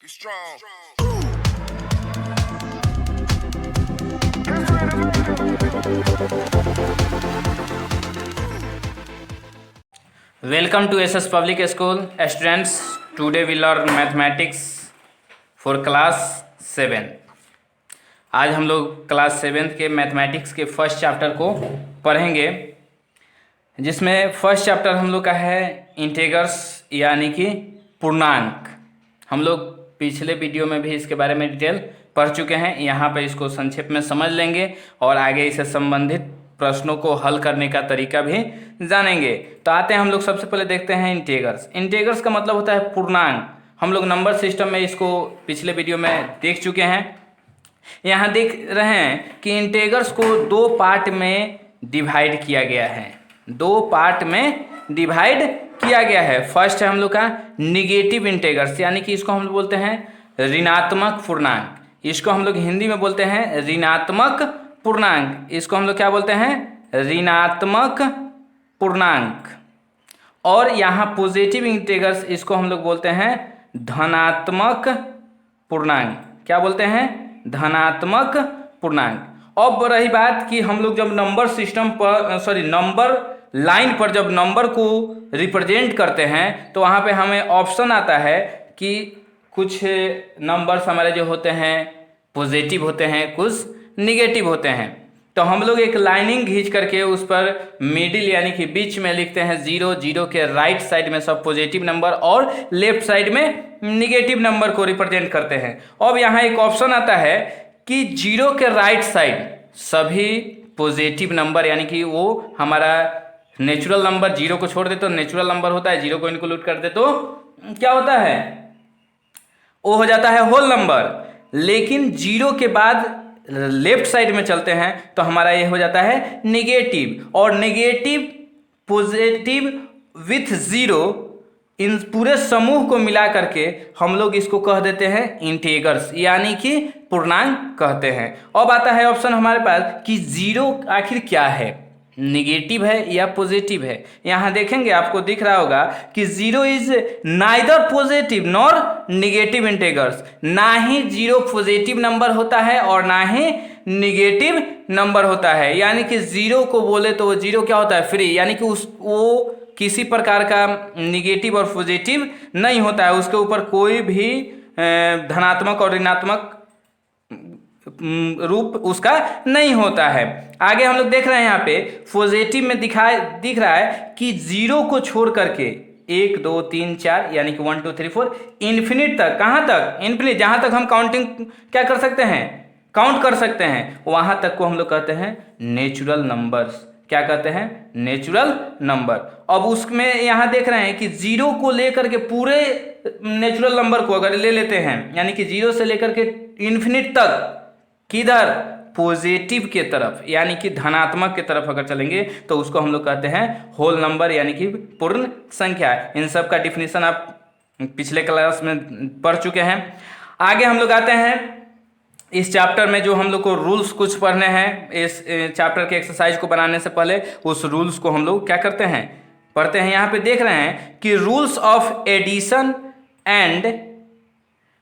strong. Welcome to SS Public School. Students, today we learn mathematics for class 7. आज हम लोग class 7 के mathematics के फर्स्ट चैप्टर को पढ़ेंगे, जिसमें फर्स्ट चैप्टर हम लोग का है इंटीग्रल्स यानी कि पूर्णांक। हम लोग पिछले वीडियो में भी इसके बारे में डिटेल पढ़ चुके हैं। यहाँ पर इसको संक्षेप में समझ लेंगे और आगे इससे संबंधित प्रश्नों को हल करने का तरीका भी जानेंगे। तो आते हैं हम लोग सबसे पहले देखते हैं इंटीग्रल्स। इंटीग्रल्स का मतलब होता है पूर्णांक। हम लोग नंबर सिस्टम में इसको पिछले वीडियो में देख चुके हैं। यहाँ देख रहे हैं कि इंटीग्रल्स को दो पार्ट में डिवाइड किया गया है। दो पार्ट में डिवाइड किया गया है। फर्स्ट है हम लोग का निगेटिव इंटीग्रल्स, यानी कि इसको हम लोग बोलते हैं ऋणात्मक पूर्णांक। इसको हम लोग हिंदी में बोलते हैं ऋणात्मक पूर्णांक। इसको हम लोग क्या बोलते हैं? ऋणात्मक पूर्णांक। और यहाँ पॉजिटिव इंटीग्रल्स, इसको हम लोग बोलते हैं धनात्मक पूर्णांक। क्या बोलते हैं? धनात्मक पूर्णांक। अब रही बात कि हम लोग जब नंबर सिस्टम पर नंबर लाइन पर जब नंबर को रिप्रेजेंट करते हैं तो वहाँ पे हमें ऑप्शन आता है कि कुछ नंबर्स हमारे जो होते हैं पॉजिटिव होते हैं, कुछ निगेटिव होते हैं। तो हम लोग एक लाइनिंग खींच करके उस पर मिडिल यानी कि बीच में लिखते हैं 0। 0 के राइट साइड में सब पॉजिटिव नंबर और लेफ्ट साइड में निगेटिव नंबर को रिप्रेजेंट करते हैं। अब यहाँ एक ऑप्शन आता है कि 0 के राइट साइड सभी पॉजिटिव नंबर, यानी कि वो हमारा नेचुरल नंबर, 0 को छोड़ दे तो नेचुरल नंबर होता है, 0 को इंक्लूड कर दे तो क्या होता है? वो हो जाता है होल नंबर। लेकिन 0 के बाद लेफ्ट साइड में चलते हैं तो हमारा ये हो जाता है नेगेटिव। और नेगेटिव पॉजिटिव विथ 0 इन पूरे समूह को मिला करके हम लोग इसको कह देते हैं इंटीग्रल्स, यानी कि पूर्णांक कहते हैं। अब आता है ऑप्शन हमारे पास कि 0 आखिर क्या है, निगेटिव है या पॉजिटिव है। यहाँ देखेंगे आपको दिख रहा होगा कि 0 is neither positive nor negative integrals. ना ही 0 पॉजिटिव नंबर होता है और ना ही निगेटिव नंबर होता है। यानी कि 0 को बोले तो वो 0 क्या होता है? फ्री, यानी कि वो किसी प्रकार का निगेटिव और पॉजिटिव नहीं होता है। उसके ऊपर कोई भी धनात्मक और ऋणात्मक रूप उसका नहीं होता है। आगे हम लोग देख रहे हैं यहाँ पे पॉजिटिव में दिख रहा है कि 0 को छोड़ करके 1 2 3 4 यानी कि 1 2 3 4 इन्फिनिट तक। कहाँ तक? इन्फिनिट, जहाँ तक हम काउंटिंग क्या कर सकते हैं? काउंट कर सकते हैं, वहाँ तक को हम लोग कहते हैं नेचुरल नंबर्स। क्या कहते हैं? Natural number. अब उसमें यहाँ देख रहे हैं कि 0 को लेकर के पूरे नेचुरल नंबर को अगर ले लेते हैं, यानी कि 0 से लेकर के इन्फिनिट तक, किधर? पॉजिटिव के तरफ, यानी कि धनात्मक के तरफ अगर चलेंगे तो उसको हम लोग कहते हैं होल नंबर, यानी कि पूर्ण संख्या। इन सब का डिफिनीशन आप पिछले क्लास में पढ़ चुके हैं। आगे हम लोग आते हैं इस चैप्टर में जो हम लोग को रूल्स कुछ पढ़ने हैं। इस चैप्टर के एक्सरसाइज को बनाने से पहले उस रूल्स को हम लोग क्या करते हैं? पढ़ते हैं। यहाँ पे देख रहे हैं कि rules of addition and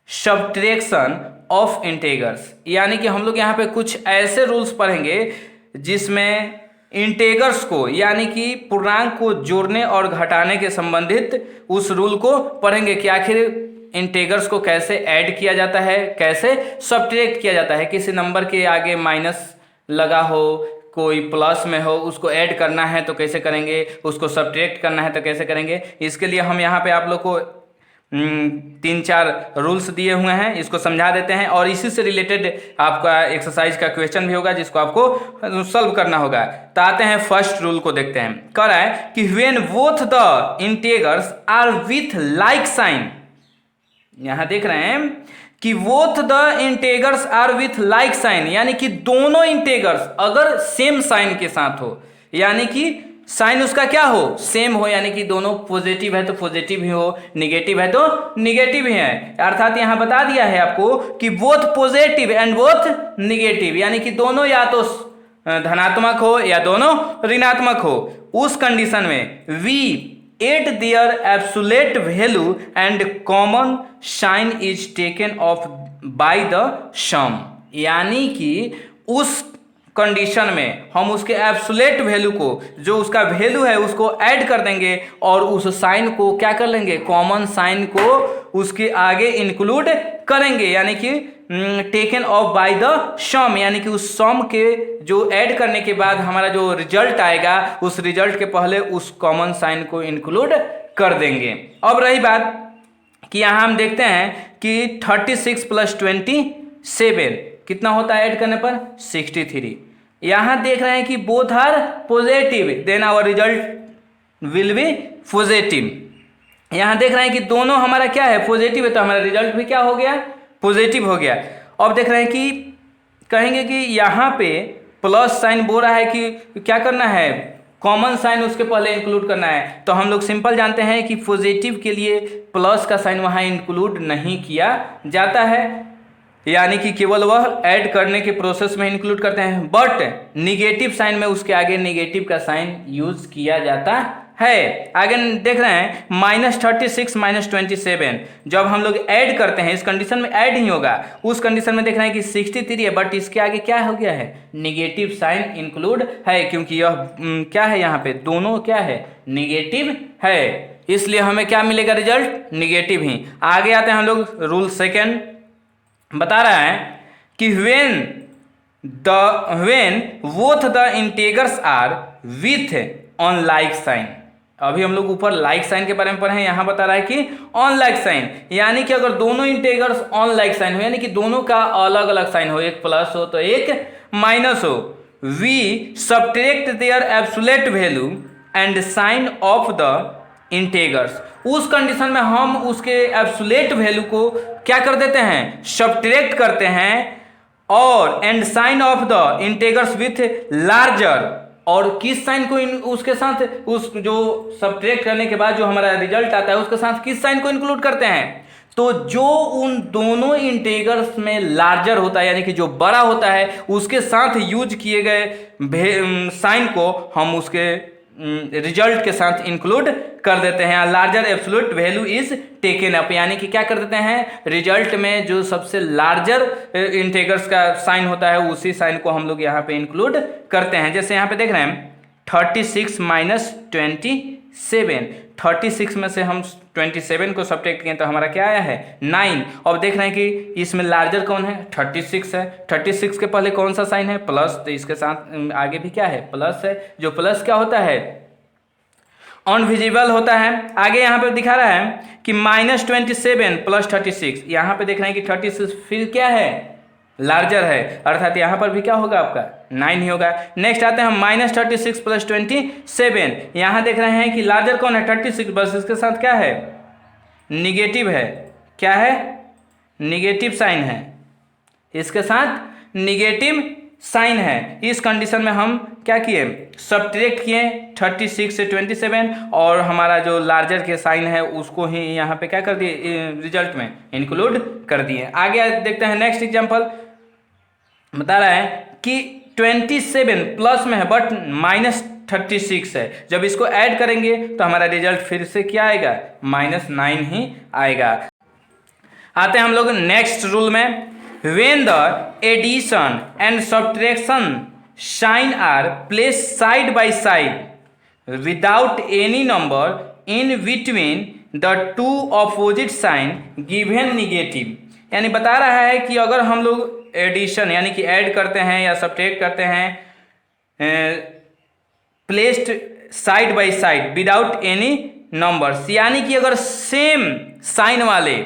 subtraction of integrals, यानी कि हम लोग यहाँ पे कुछ ऐसे रूल्स पढ़ेंगे जिसमें इंटीग्रल्स को, यानी कि पूर्णांक को जोड़ने और घटाने के संबंधित उस रूल को पढ़ेंगे कि आखिर इंटीग्रल्स को कैसे ऐड किया जाता है, कैसे सब्ट्रैक्ट किया जाता है। किसी नंबर के आगे माइनस लगा हो, कोई प्लस में हो, उसको ऐड करना है तो कैसे करेंगे, उसको सब्ट्रैक्ट करना है तो कैसे करेंगे। इसके लिए हम यहाँ पे आप लोग को 3-4 रूल्स दिए हुए हैं, इसको समझा देते हैं। और इसी से रिलेटेड आपका एक्सरसाइज का क्वेश्चन भी होगा जिसको आपको सॉल्व करना होगा। तो आते हैं फर्स्ट रूल को देखते हैं। कह रहा है कि when both the integrals are with like sign. यहाँ देख रहे हैं कि both the integrals are with like sign, यानी कि दोनों इंटीग्रल्स अगर सेम साइन के साथ हो, यानी कि साइन उसका क्या हो? सेम हो, यानी कि दोनों पॉजिटिव है तो पॉजिटिव ही हो, निगेटिव है तो निगेटिव ही है। अर्थात यहाँ बता दिया है आपको कि both positive and both negative, यानी कि दोनों या तो धनात्मक हो या दोनों ऋणात्मक हो। उस कंडीशन में we add their absolute value and common sign is taken of by the sum, यानी कि उस कंडीशन में हम उसके एब्सोल्यूट वैल्यू को, जो उसका वैल्यू है, उसको ऐड कर देंगे और उस साइन को क्या कर लेंगे, कॉमन साइन को उसके आगे इंक्लूड करेंगे, यानी कि taken of by the sum, यानी कि उस सम के जो ऐड करने के बाद हमारा जो रिजल्ट आएगा उस रिजल्ट के पहले उस कॉमन साइन को इंक्लूड कर देंगे। अब रही बात कि यहाँ हम देखते हैं कि 36 + 27 कितना होता है ऐड करने पर 63। यहाँ देख रहे हैं कि both are positive, then our result will be positive. यहाँ देख रहे हैं कि दोनों हमारा क्या है, पॉजिटिव है, तो हमारा रिजल्ट भी क्या हो गया, पॉजिटिव हो गया। अब देख रहे हैं कि कहेंगे कि यहाँ पे प्लस साइन बोल रहा है कि क्या करना है, कॉमन साइन उसके पहले इंक्लूड करना है, तो हम लोग सिंपल जानते हैं कि पॉजिटिव के लिए प्लस का साइन वहाँ इंक्लूड नहीं किया जाता है, यानी कि केवल वह ऐड करने के प्रोसेस में इंक्लूड करते हैं, बट निगेटिव साइन में उसके आगे निगेटिव का साइन यूज किया जाता है। आगे देख रहे हैं -36 - 27 जब हम लोग ऐड करते हैं, इस कंडीशन में ऐड ही होगा, उस कंडीशन में देख रहे हैं कि 63 है, बट इसके आगे क्या हो गया है, निगेटिव साइन इंक्लूड है, क्योंकि यह क्या है, यहाँ पे दोनों क्या है, निगेटिव है, इसलिए हमें क्या मिलेगा, रिजल्ट निगेटिव ही। आगे आते हैं हम लोग, रूल सेकेंड बता रहा है कि when both the integers are with on like sign, अभी हम लोग ऊपर लाइक साइन के बारे में पढ़े हैं, यहाँ बता रहा है कि ऑन लाइक साइन, यानी कि अगर दोनों इंटेगर्स ऑन लाइक साइन हो, यानी कि दोनों का अलग अलग साइन हो, एक प्लस हो तो एक माइनस हो, we subtract their absolute value and sign of the integers, उस कंडीशन में हम उसके एब्सोल्यूट वैल्यू को क्या कर देते हैं, सब्ट्रैक्ट करते हैं, और and sign of the integers with larger, और किस साइन को उसके साथ, उस जो सब्ट्रैक्ट करने के बाद जो हमारा रिजल्ट आता है उसके साथ किस साइन को इंक्लूड करते हैं, तो जो उन दोनों इंटेगर्स में लार्जर होता है, यानी कि जो बड़ा होता है, उसके साथ यूज किए गए साइन को हम उसके रिजल्ट के साथ इंक्लूड कर देते हैं। Larger absolute value is taken up, यानी कि क्या कर देते हैं, रिजल्ट में जो सबसे लार्जर इंटेगर्स का साइन होता है उसी साइन को हम लोग यहाँ पे इंक्लूड करते हैं। जैसे यहाँ पे देख रहे हैं 36 - 27, 36 में से हम 27 को सब्ट्रैक्ट किए तो हमारा क्या आया है, 9। अब देख रहे हैं कि इसमें लार्जर कौन है, 36 है, 36 के पहले कौन सा साइन है, प्लस, तो इसके साथ आगे भी क्या है, प्लस है, जो प्लस क्या होता है, अनविजिबल होता है। आगे यहाँ पे दिखा रहा है कि -27 + 36, यहाँ पे देख रहे हैं कि 36 फिर क्या है, लार्जर है, अर्थात यहाँ पर भी क्या होगा, आपका 9 ही होगा। नेक्स्ट आते हैं हम -36 + 27, यहाँ देख रहे हैं कि लार्जर कौन है, 36, बस इसके साथ क्या है, निगेटिव है, क्या है, निगेटिव साइन है, इसके साथ निगेटिव साइन है। इस कंडीशन में हम क्या किए, सब्ट्रैक्ट किए 36 से 27, और हमारा जो लार्जर के साइन है उसको ही यहाँ पे क्या कर दिए, रिजल्ट में इंक्लूड कर दिए। आगे देखते हैं नेक्स्ट एग्जांपल, बता रहा है कि 27 प्लस में है बट -36 है, जब इसको ऐड करेंगे तो हमारा रिजल्ट फिर से क्या आएगा, -9 ही आएगा। आते हैं हम लोग नेक्स्ट रूल में, when the addition and subtraction sign are placed side by side without any number in between the two opposite sign given negative, यानी बता रहा है कि अगर हम लोग एडिशन यानी कि ऐड करते हैं या सब्ट्रैक्ट करते हैं placed side by side without any numbers, यानी कि अगर सेम साइन वाले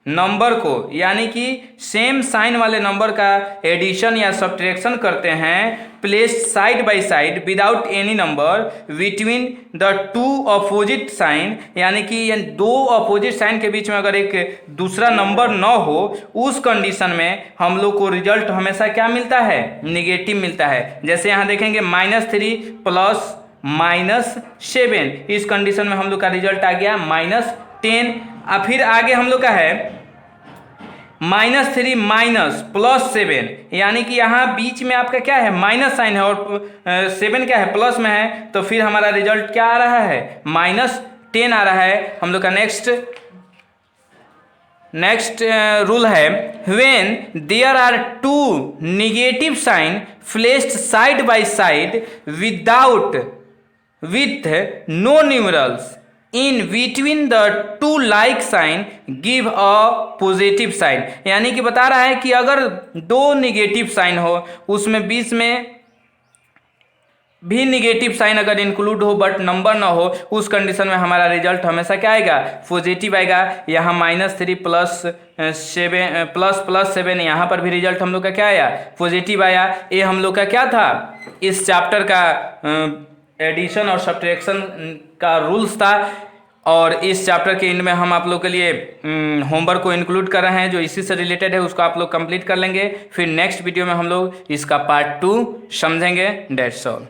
नंबर को, यानी कि सेम साइन वाले नंबर का एडिशन या सब्ट्रैक्शन करते हैं placed side by side without any number between the two opposite sign, यानी कि दो अपोजिट साइन के बीच में अगर एक दूसरा नंबर न हो, उस कंडीशन में हम लोग को रिजल्ट हमेशा क्या मिलता है, निगेटिव मिलता है। जैसे यहाँ देखेंगे -3 प्लस -7, इस कंडीशन में हम लोग का रिजल्ट आ गया -10। अब फिर आगे हम लोग का है -3 माइनस +7, यानी कि यहाँ बीच में आपका क्या है, माइनस साइन है और 7 क्या है, प्लस में है, तो फिर हमारा रिजल्ट क्या आ रहा है, 10 आ रहा है। हम लोग का नेक्स्ट रूल है, when there are two negative sign placed side by side with no numerals in between the two like sign give a positive sign. यानी कि बता रहा है कि अगर दो निगेटिव साइन हो, उसमें बीच में भी निगेटिव साइन अगर इंक्लूड हो बट नंबर ना हो, उस कंडीशन में हमारा रिजल्ट हमेशा क्या आएगा, पॉजिटिव आएगा। यहाँ -3 +7 यहाँ पर भी रिजल्ट हम लोग का क्या आया, पॉजिटिव आया। ये हम लोग का क्या था, इस चैप्टर का एडिशन और सब्ट्रैक्शन का रूल्स था। और इस चैप्टर के एंड में हम आप लोग के लिए होमवर्क को इंक्लूड कर रहे हैं जो इसी से रिलेटेड है, उसको आप लोग कंप्लीट कर लेंगे। फिर नेक्स्ट वीडियो में हम लोग इसका पार्ट 2 समझेंगे। That's all.